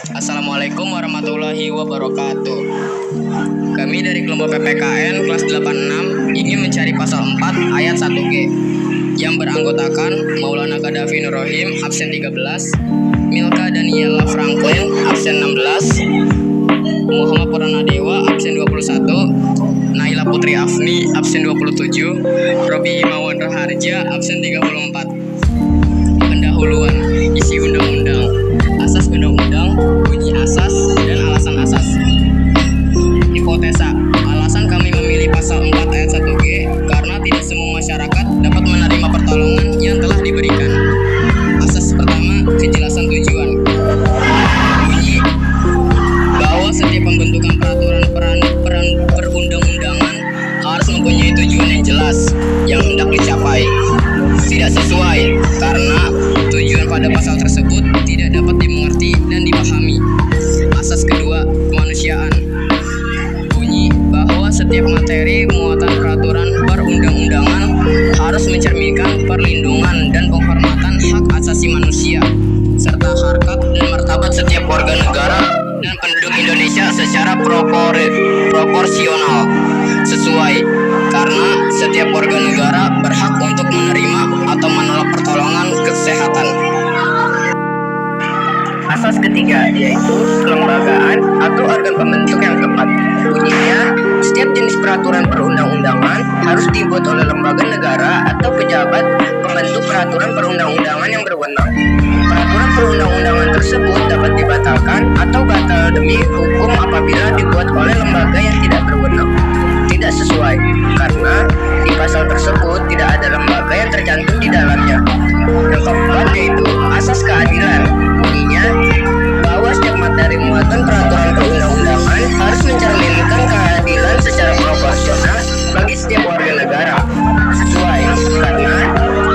Assalamualaikum warahmatullahi wabarakatuh. Kami dari kelompok PPKN kelas 86 ingin mencari pasal 4 ayat 1G yang beranggotakan Maulana Qaddafi Nur Rohim absen 13, Milka Daniela Franklin absen 16, Muhammad Puranadewa absen 21, Naila Putri Afni absen 27, Robi Himawan Raharja absen 34. Pendahuluan isi undang-undang, asas undang-undang, bunyi asas, dan alasan asas. Hipotesa, alasan kami memilih pasal 4 ayat 1G karena tidak semua masyarakat dapat menerima pertolongan yang telah diberikan. Asas pertama, kejelasan tujuan. Bunyi bahwa setiap pembentukan peraturan perundang-undangan harus mempunyai tujuan yang jelas yang hendak dicapai. Tidak sesuai karena tujuan pada pasal tersebut tidak dapat dimengerti dan dipahami. Asas kedua, kemanusiaan. Bunyi bahwa setiap materi muatan peraturan perundang-undangan harus mencerminkan perlindungan dan penghormatan hak asasi manusia serta harkat dan martabat setiap warga negara dan penduduk Indonesia secara proporsional sesuai karena setiap warga negara berhak untuk menerima atau menolak pertolongan kesehatan. Asas ketiga yaitu kelembagaan atau organ pembentuk yang tepat. Bunyinya, setiap jenis peraturan perundang-undangan harus dibuat oleh lembaga negara atau pejabat pembentuk peraturan perundang-undangan yang berwenang. Peraturan perundang-undangan tersebut dapat dibatalkan atau batal demi hukum apabila dibuat oleh lembaga yang tidak berwenang. Tidak sesuai karena di pasal tersebut tidak ada lembaga yang tercantum di dalamnya. Yang keempat yaitu asas keadilan. Bunyinya bahwa setiap materi muatan peraturan perundang-undangan harus mencerminkan keadilan secara proporsional bagi setiap warga negara. Sesuai karena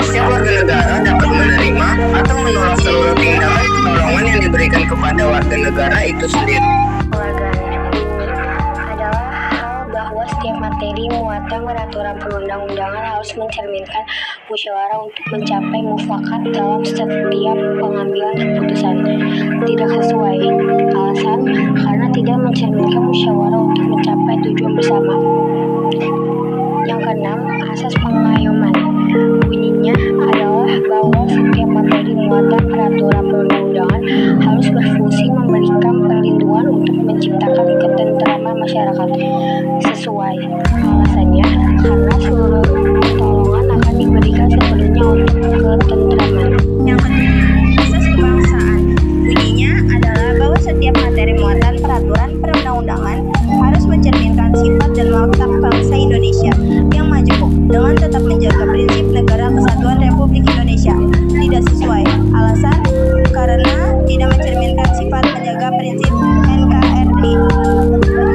setiap warga negara dapat menerima atau menolak seluruh tindakan pertolongan yang diberikan kepada warga negara itu sendiri. Setiap materi muatan peraturan perundang-undangan harus mencerminkan musyawarah untuk mencapai mufakat dalam setiap pengambilan keputusan. Tidak sesuai. Alasan, karena tidak mencerminkan musyawarah untuk mencapai tujuan bersama. Yang keenam, asas pengayoman. Bunyinya adalah bahwa setiap materi muatan peraturan perundang-undangan harus berfungsi memberikan perlindungan untuk menciptakan ketentraman masyarakat. Sesuai. Alasannya, karena seluruh pertolongan akan diberikan sepenuhnya untuk ketentraman. Yang ketujuh, asas kebangsaan. Bunyinya adalah bahwa setiap materi muatan peraturan perundang-undangan harus mencerminkan sifat dan watak bangsa Indonesia yang majemuk dengan tetap menjaga prinsip Negara Kesatuan Republik Indonesia. Tidak sesuai. Alasan, karena tidak mencerminkan sifat menjaga prinsip NKRI.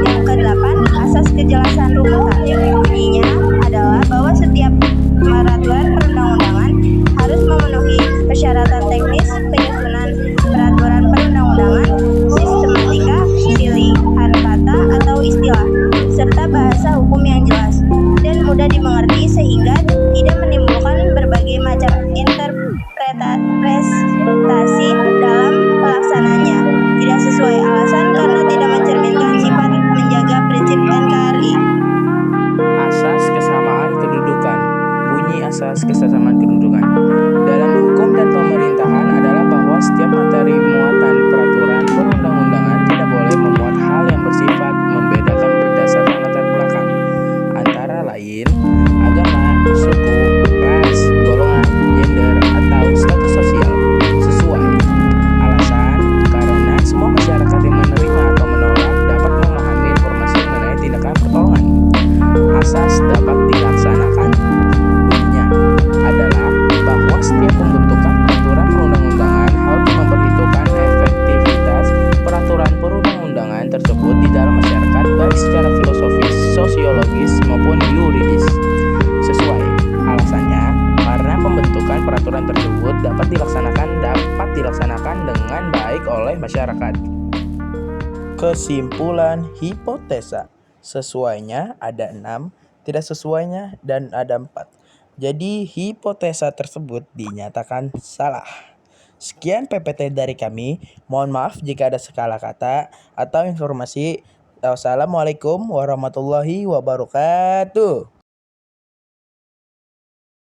Yang kedelapan, asas kejelasan rumusan. Bunyinya adalah bahwa setiap peraturan perundang-undangan harus memenuhi persyaratan teknis penyusunan peraturan perundang-undangan, sistematika, pilihan kata atau istilah, serta bahasa hukum yang jelas dan mudah dimengerti sehingga tidak menimbulkan berbagai macam interpretasi dalam pelaksananya. Tidak sesuai. Alasan, karena tidak mencerminkan sifat menjaga prinsip NKRI. Asas kesamaan kedudukan. Bunyi asas kesamaan kedudukan dalam hukum dan pemerintahan adalah bahwa setiap materi muatan peraturan perundang-undangan tidak boleh memuat hal yang bersifat membedakan berdasarkan latar belakang, antara lain agama, suku, ras, golongan, gender, atau status sosial. Sesuai. Alasan, karena semua masyarakat yang menerima atau menolak dapat memahami informasi mengenai tindakan pertolongan. Asas dapat dilaksanakan. Bunyinya adalah bahwa setiap pembentukan peraturan perundang-undangan harus memperhitungkan efektivitas peraturan perundang-undangan tersebut di dalam masyarakat baik secara filosofis, sosiologis maupun yuridis. Sesuai. Alasannya, karena pembentukan peraturan tersebut dapat dilaksanakan dengan baik oleh masyarakat. Kesimpulan hipotesa. Sesuainya ada 6, tidak sesuainya dan ada 4. Jadi hipotesa tersebut dinyatakan salah. Sekian PPT dari kami. Mohon maaf jika ada salah kata atau informasi. Wassalamualaikum warahmatullahi wabarakatuh.